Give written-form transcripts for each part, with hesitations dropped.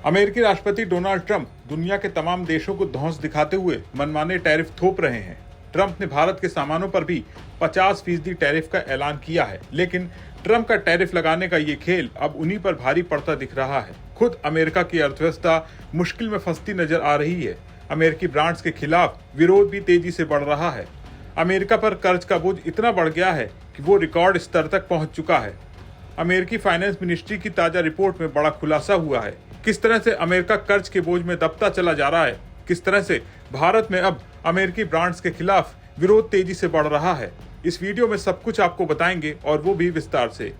अमेरिकी राष्ट्रपति Donald Trump दुनिया के तमाम देशों को धौंस दिखाते हुए मनमाने टैरिफ थोप रहे हैं। ट्रंप ने भारत के सामानों पर भी 50% टैरिफ का ऐलान किया है, लेकिन ट्रंप का टैरिफ लगाने का ये खेल अब उन्हीं पर भारी पड़ता दिख रहा है। खुद अमेरिका की अर्थव्यवस्था मुश्किल में फंसती नजर आ रही है। अमेरिकी ब्रांड्स के खिलाफ विरोध भी तेजी से बढ़ रहा है। अमेरिका पर कर्ज का बोझ इतना बढ़ गया है कि वो रिकॉर्ड स्तर तक पहुंच चुका है। अमेरिकी फाइनेंस मिनिस्ट्री की ताजा रिपोर्ट में बड़ा खुलासा हुआ है। किस तरह से अमेरिका कर्ज के बोझ में दबता चला जा रहा है, किस तरह से भारत में अब अमेरिकी ब्रांड्स के खिलाफ विरोध तेजी से बढ़ रहा है, इस वीडियो में सब कुछ आपको बताएंगे और वो भी विस्तार से।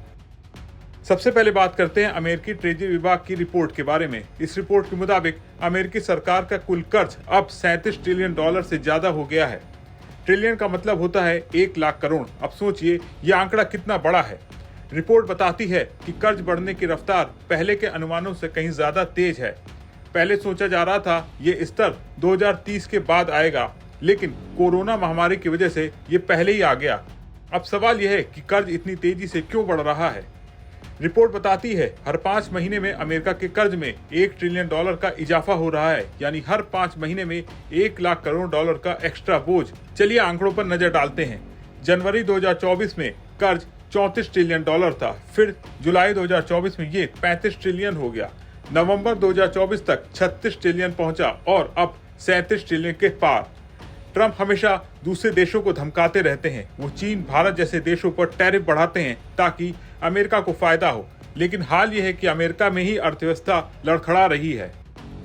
सबसे पहले बात करते हैं अमेरिकी ट्रेजरी विभाग की रिपोर्ट के बारे में। इस रिपोर्ट के मुताबिक अमेरिकी सरकार का कुल कर्ज अब $37 ट्रिलियन से ज्यादा हो गया है। ट्रिलियन का मतलब होता है 1 लाख करोड़। अब सोचिए ये आंकड़ा कितना बड़ा है। रिपोर्ट बताती है कि कर्ज बढ़ने की रफ्तार पहले के अनुमानों से कहीं ज्यादा तेज है। पहले सोचा जा रहा था ये स्तर 2030 के बाद आएगा, लेकिन कोरोना महामारी की वजह से ये पहले ही आ गया। अब सवाल यह है कि कर्ज इतनी तेजी से क्यों बढ़ रहा है। रिपोर्ट बताती है हर 5 महीने में अमेरिका के कर्ज में $1 ट्रिलियन का इजाफा हो रहा है, यानी हर 5 महीने में $1 लाख करोड़ का एक्स्ट्रा बोझ। चलिए आंकड़ों पर नजर डालते हैं। जनवरी 2024 में कर्ज $34 ट्रिलियन था, फिर जुलाई 2024 में ये 35 ट्रिलियन हो गया, नवंबर 2024 तक 36 ट्रिलियन पहुंचा और अब 37 ट्रिलियन के पार। ट्रंप हमेशा दूसरे देशों को धमकाते रहते हैं। वो चीन, भारत जैसे देशों पर टैरिफ बढ़ाते हैं ताकि अमेरिका को फायदा हो, लेकिन हाल ये है कि अमेरिका में ही अर्थव्यवस्था लड़खड़ा रही है।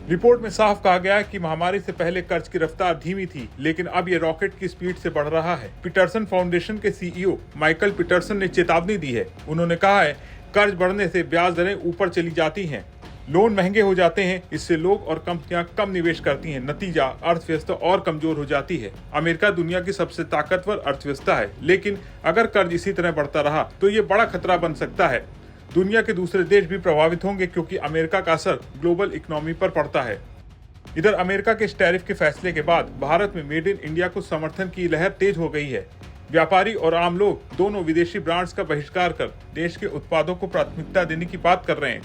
रिपोर्ट में साफ कहा गया है कि महामारी से पहले कर्ज की रफ्तार धीमी थी, लेकिन अब ये रॉकेट की स्पीड से बढ़ रहा है। पीटरसन फाउंडेशन के सीईओ माइकल पीटरसन ने चेतावनी दी है। उन्होंने कहा है कर्ज बढ़ने से ब्याज दरें ऊपर चली जाती हैं, लोन महंगे हो जाते हैं, इससे लोग और कंपनियां कम निवेश करती हैं, नतीजा अर्थव्यवस्था और कमजोर हो जाती है। अमेरिका दुनिया की सबसे ताकतवर अर्थव्यवस्था है, लेकिन अगर कर्ज इसी तरह बढ़ता रहा तो ये बड़ा खतरा बन सकता है। दुनिया के दूसरे देश भी प्रभावित होंगे क्योंकि अमेरिका का असर ग्लोबल इकोनॉमी पर पड़ता है। इधर अमेरिका के इस टैरिफ के फैसले के बाद भारत में मेड इन इंडिया को समर्थन की लहर तेज हो गई है। व्यापारी और आम लोग दोनों विदेशी ब्रांड्स का बहिष्कार कर देश के उत्पादों को प्राथमिकता देने की बात कर रहे हैं।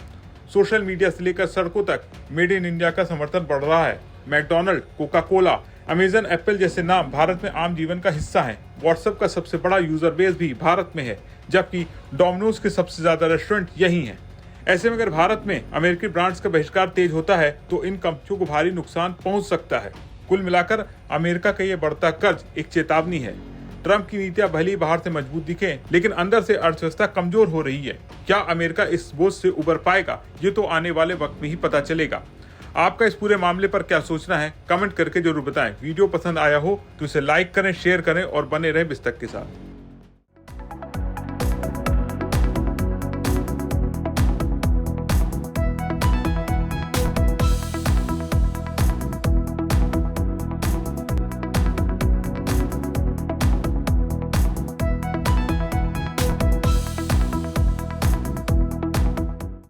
सोशल मीडिया से लेकर सड़कों तक मेड इन इंडिया का समर्थन बढ़ रहा है। McDonald, Coca Cola, Amazon, Apple जैसे नाम भारत में आम जीवन का हिस्सा हैं। व्हाट्सएप का सबसे बड़ा यूजर बेस भी भारत में है, जबकि डोमिनोज के सबसे ज्यादा रेस्टोरेंट यही हैं। ऐसे में अगर भारत में अमेरिकी ब्रांड्स का बहिष्कार तेज होता है तो इन कंपनियों को भारी नुकसान पहुंच सकता है। कुल मिलाकर अमेरिका का यह बढ़ता कर्ज एक चेतावनी है। ट्रंप की नीतियां भले ही बाहर से मजबूत दिखें, लेकिन अंदर से अर्थव्यवस्था कमजोर हो रही है। क्या अमेरिका इस बोझ से उबर पाएगा, ये तो आने वाले वक्त में ही पता चलेगा। आपका इस पूरे मामले पर क्या सोचना है, कमेंट करके जरूर बताएं। वीडियो पसंद आया हो तो इसे लाइक करें, शेयर करें और बने रहें बिस्तक के साथ।